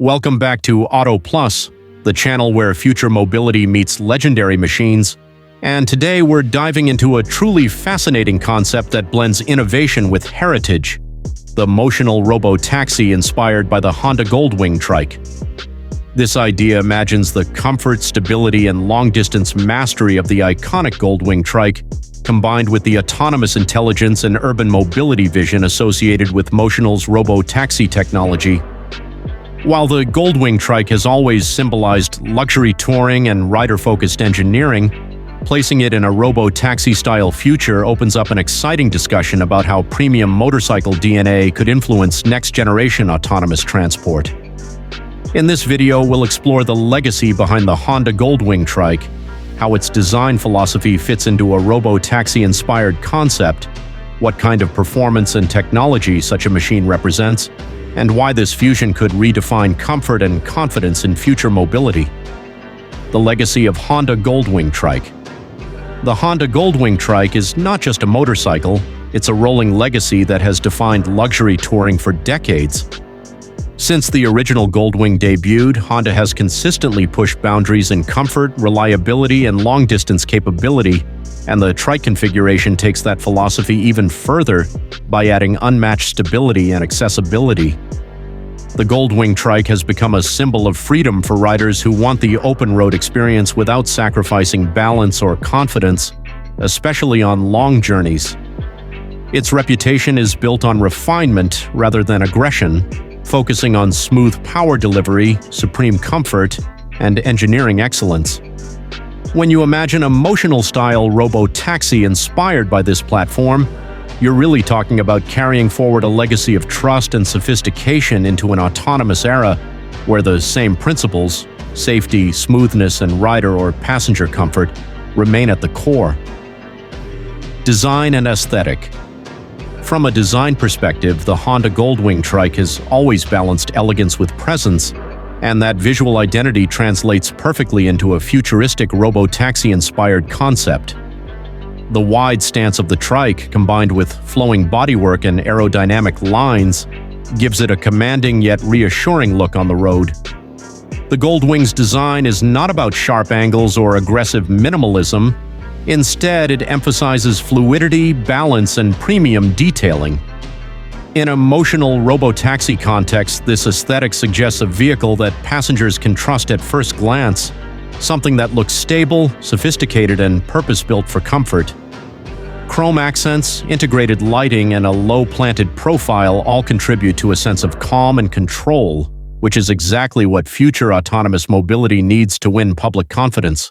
Welcome back to Auto Plus, the channel where future mobility meets legendary machines. And today we're diving into a truly fascinating concept that blends innovation with heritage: the motional robo-taxi inspired by the Honda Gold Wing Trike. This idea imagines the comfort, stability, and long-distance mastery of the iconic Gold Wing Trike, combined with the autonomous intelligence and urban mobility vision associated with Motional's robo-taxi technology. While the Gold Wing Trike has always symbolized luxury touring and rider-focused engineering, placing it in a robo-taxi-style future opens up an exciting discussion about how premium motorcycle DNA could influence next-generation autonomous transport. In this video, we'll explore the legacy behind the Honda Gold Wing Trike, how its design philosophy fits into a robo-taxi-inspired concept, what kind of performance and technology such a machine represents, and why this fusion could redefine comfort and confidence in future mobility. The legacy of Honda Gold Wing Trike. The Honda Gold Wing Trike is not just a motorcycle, it's a rolling legacy that has defined luxury touring for decades. Since the original Gold Wing debuted, Honda has consistently pushed boundaries in comfort, reliability, and long-distance capability, and the Trike configuration takes that philosophy even further by adding unmatched stability and accessibility. The Gold Wing Trike has become a symbol of freedom for riders who want the open-road experience without sacrificing balance or confidence, especially on long journeys. Its reputation is built on refinement rather than aggression, focusing on smooth power delivery, supreme comfort, and engineering excellence. When you imagine a motional-style robo-taxi inspired by this platform, you're really talking about carrying forward a legacy of trust and sophistication into an autonomous era where the same principles, safety, smoothness, and rider or passenger comfort, remain at the core. Design and aesthetic. From a design perspective, the Honda Gold Wing Trike has always balanced elegance with presence, and that visual identity translates perfectly into a futuristic robo-taxi-inspired concept. The wide stance of the Trike, combined with flowing bodywork and aerodynamic lines, gives it a commanding yet reassuring look on the road. The Gold Wing's design is not about sharp angles or aggressive minimalism. Instead, it emphasizes fluidity, balance, and premium detailing. In a motional robo-taxi context, this aesthetic suggests a vehicle that passengers can trust at first glance, something that looks stable, sophisticated, and purpose-built for comfort. Chrome accents, integrated lighting, and a low-planted profile all contribute to a sense of calm and control, which is exactly what future autonomous mobility needs to win public confidence.